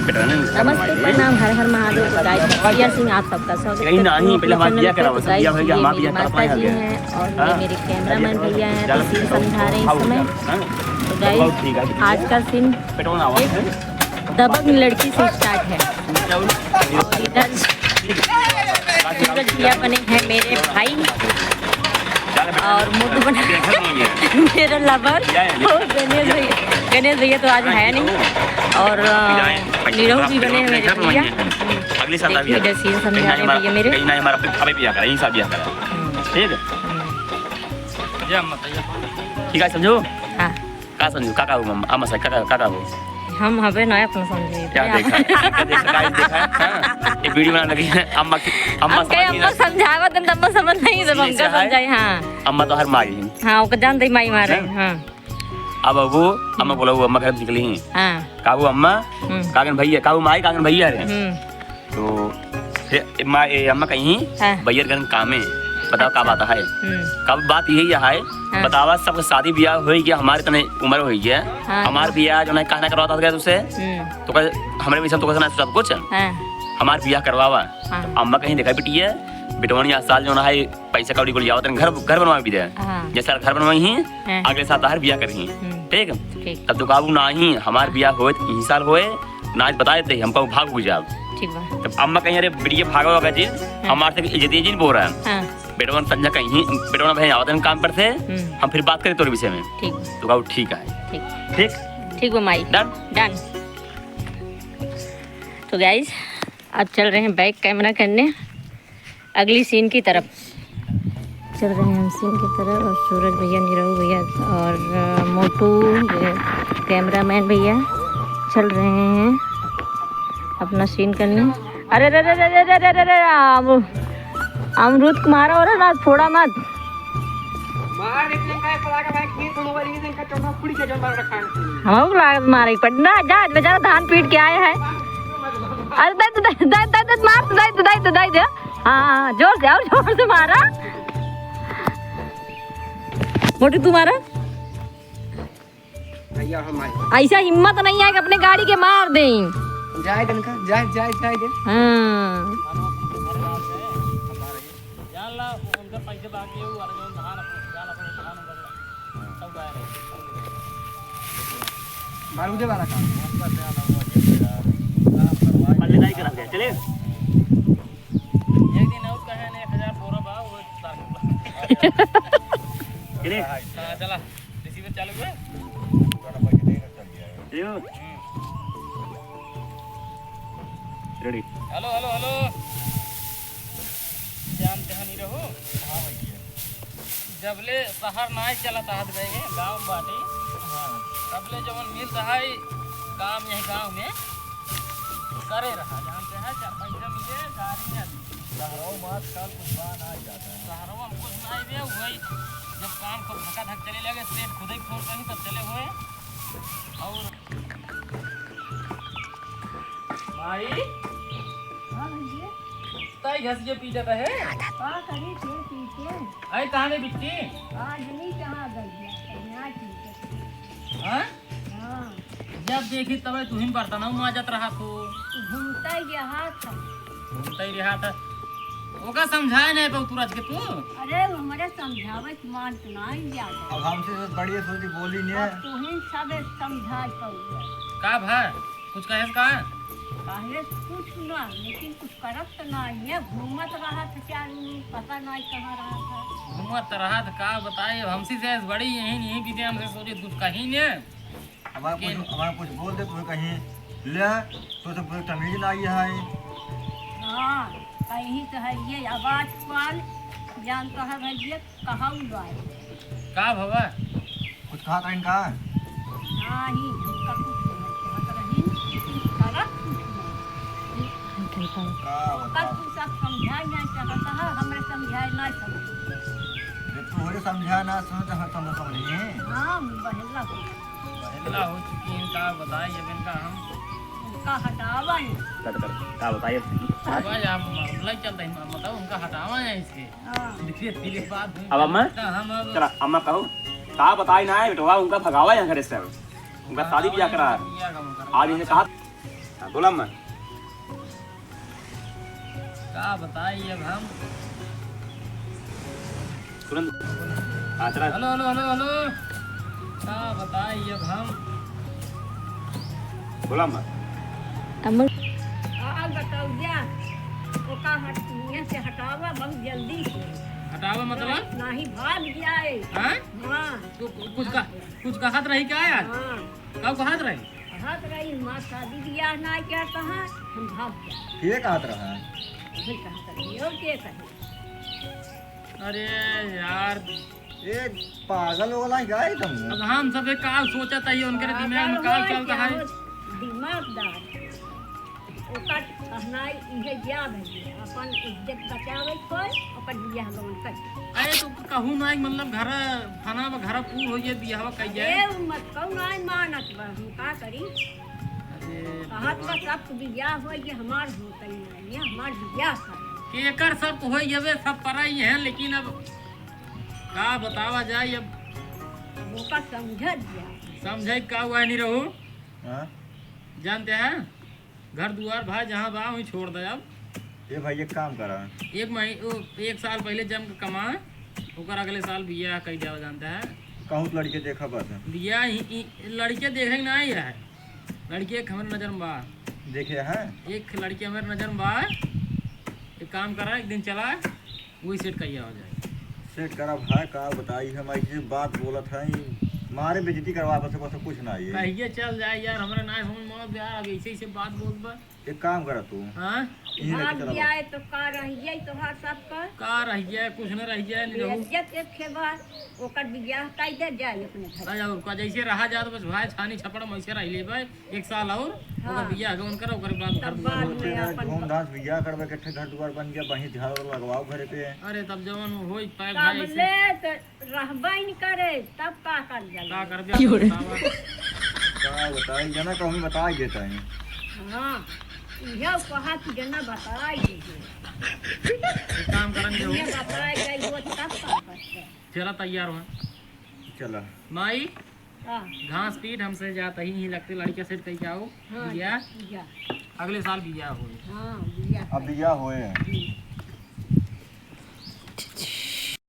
नमस्ते प्रणाम हर हर महादेव। गाइस सिंह आप सबका स्वागत है। नहीं पहले हमारा बिया करा हुआ सब बिया भैया हमारा बिया करना है हैं और ये मेरे कैमरामैन भैया हैं तो सीन समझा रहे हैं इस समय। तो गाइस आज का सीन दबंग लड़की से स्टार्ट है और इधर भैया बने हैं मेरे भाई और मुद्दू बना मेरा लवर और गणेश भैया तो आज है नहीं और नीरव भी बने हैं मेरे भैया। अगले साल इधर सीन समझा रहे हैं भैया मेरे। कहीं ना हमारा अबे बिया करा यहीं सब बिया करा ठीक है ठीक है समझो। हां का समझो काका हो मम्मा अम्मा से काका हो हम हवे नया अपन समझे क्या देखा ये वीडियो बना लगी है अम्मा अम्मा समझावत न तब समझ नहीं जब हमका समझाई। हां अम्मा तो हर माई हां ओके जानते माई मारे। हां अब वो अम्मा बोला वो अम्मा घर निकली हैं। हां काबू अम्मा कागन भैया काबू माई कागन भैया रे तो फिर माई अम्मा कहीं भैया घर काम है बताओ का बात है कब बात यही है बतावा सबके शादी ब्याह हो गया हमारे तने उम्र हो गया हमारे ब्याह जो है कहना करवाता गया तुझसे तो हमारे भी सब तो कहना सब कुछ हमारे ब्याह करवावा अम्मा कहीं देखा बेटी है बेटवानी साल जो है पैसा कौड़ी को लिया घर बनवा भी दे जैसा घर बनवाई ही अगले साल तार ब्याह करी ठीक है तब तो काबू ना ही हमारे ब्याह हो साल होए ना बताए थे हमको भाग बुझा तब अम्मा कहीं अरे बेटिया भागा होगा जी हमारे से इज्जत जी बोल रहा है बेटवन संजय कहीं बेटवन भाई आवतन काम पर थे हम फिर बात करें तोरे विषय में ठीक तो कहो ठीक है ठीक ठीक वो माई डन डन। तो गाइस अब चल रहे हैं बैक कैमरा करने अगली सीन की तरफ चल रहे हैं हम सीन की तरफ और सूरज भैया नीरव भैया और मोटू कैमरामैन भैया चल रहे हैं अपना सीन करने। अरे रे रे रे रे रे रे अमरूद कुमार और ना फोड़ा मत हम लागत मारे पड़ना जा बेचारा धान पीट के आए हैं। अरे दाई हाँ जोर से और जोर से मारा मोटू तुम्हारा ऐसा हिम्मत नहीं है कि अपने गाड़ी के मार दें जाए दे हाँ मारूदे वाला काम पल्ले दाई करा दे चले एक दिन और कहे ने 1000 बोरा बा वो चले हां चला रिसीवर चालू है यो रेडी हेलो हेलो हेलो जानते हैं नहीं रहो हां भैया जबले शहर ना चला ताहत गए गांव बाटी हां तबले जवन मिल रहा है काम यही गांव में करे रहा जानते हैं 4 पैसा मिले गाड़ी में शहरों बात काल कुछ बात आ जाता है शहरों में कुछ नहीं बे वही जब काम को धक्का धक चले लगे सेठ खुद ही फोन कहीं तब चले हुए और भाई हां भैया ताई घस जो पी जाता है हां करी थे पीछे अरे कहां गई बिट्टी हां नहीं कहां गई यहां ठीक हां हां जब देखी तब तू ही बर्तन माजत रहा तू घूमता यहाँ था घूमता ही रहा था ओका समझाए नहीं तो तुरंत के तू अरे हमारे समझावे मान तो नहीं जाता अब हमसे तो बढ़िया सोची बोली नहीं है तू ही सब समझा पाऊंगा का भाई कुछ कहे का पहले कुछ ना लेकिन कुछ करत तो नहीं है घूमत रहा था क्या पता नहीं कहाँ रहा था घूमत रहा था का बताए हमसे से बड़ी यही भी हमसे सोचे कुछ कहीं ने हमारा कुछ बोल दे तुम्हें कहीं ले तो पूरी तमीज ना आई है हाँ कहीं तो है ये आवाज पाल जानता है भैया कहाँ हुआ है का भवा कुछ कहा था इनका नहीं हमका कुछ नहीं करत कुछ का तू सब समझाए नहीं चाहता है हमें समझाए नहीं समझ तुम्हारे समझा ना सुनो तो हम समझिए हाँ बहला बहला हो चुकी है का बताए अब इनका हम उनका हटावा नहीं का बताइए भाई आप लग चलते हैं बताओ उनका हटावा है इसके देखिए फिर बात अब अम्मा हम अब चला अम्मा कहो का बताई ना है बेटवा उनका भगावा यहाँ घर से उनका शादी ब्याह करा आज इन्हें कहा हाँ बोला अम्मा। क्या बताइए अब हम। तुरंत हाँ चला। हेलो हेलो हेलो हेलो, क्या बताइए अब हम। बोला अम्मा। अमर बताओ क्या ओका यहाँ से हटावा बहुत जल्दी से, हटावा मतलब नहीं भाग जाए। हाँ? हाँ तो कुछ कहत रही क्या यार? हाँ कब कहत रही? भाग रही माँ शादी ब्याह ना क्या कहा हम भाग जाए। ये कहत रहा है फिर कहा करिए और क्या कहे। अरे यार ये पागल हो गया क्या तुम? अब हम सब एक काल सोचा था, उनके दिमाग में काल चलता है। दिमागदार ओका कहना इहे जा भैया अपन इज्जत बचावे कोई ओकर बियाह गवन कर। अरे तो कहूँ ना मतलब घर खाना में घर पूर हो जाए बियाह कह जाए। ए मत कहू ना मानत बा हम का करी। अरे कहत बा सब बियाह हो ये हमार होता ही नहीं है, हमार बियाह कर केकर सब हो जावे, सब पर ही हैं, लेकिन अब का बतावा जाए। अब ओका समझ दिया। समझे का हुआ नहीं रहू। हाँ? जानते हैं घर दुआर भाई जहाँ बा वहीं छोड़ दे। अब ये भाई एक काम करा, एक साल पहले जम के कमाए ओकर अगले साल बियाह कई जाओ। जानता है कहूँ लड़के देखा बस बियाह लड़के देखे ना ही है। लड़की एक हमारे नजर में बा, देखे हैं। एक लड़की हमारे नजर में बा। एक काम करा, एक दिन चला वही सेट कहिया हो जाए। सेट करा भाई का बताई हम ऐसी बात बोलत है मारे बेइज्जती करवा बस कुछ ना है। कहिए चल जाए यार, हमारे ना समझ में यार। अब ऐसे ऐसे बात बोल बा। एक काम करा तू हाँ यहीं लेके भाग चला जाए तो का रहिए तो हर सब कर का रह जाए, कुछ न रह जाए नहीं रहू। इज्जत एक खेबा ओकर बियाह काई दे जाए अपने घर। और का जैसे रहा जा तो बस भाई छानी छपड़ में ऐसे रह ले भाई एक साल और ओकर बियाह गवन करो, ओकर बाद घर तब दुआर बाद हो। में अपन धूमधाम से बियाह करवे के घर दुआर बन गया वहीं झाड़ लगवाओ घर पे। अरे तब जवन होई पाए तब भाई ऐसे ले तो रहबा ही नहीं करे तब का कर का जाला। कर दिया बतावा। का बताई जना कहूँ बता ही देता है। हाँ यह कहा कि जना बताई दीजिए एक काम करेंगे हो, ये बताई गई वो तब का करते। चला तैयार हो चला माई। हाँ घास पीट हमसे जाता ही नहीं लगते, लड़के सेट कही जाओ हाँ बियाह बियाह। अगले साल बियाह हो। हाँ बियाह अब बियाह होए हैं।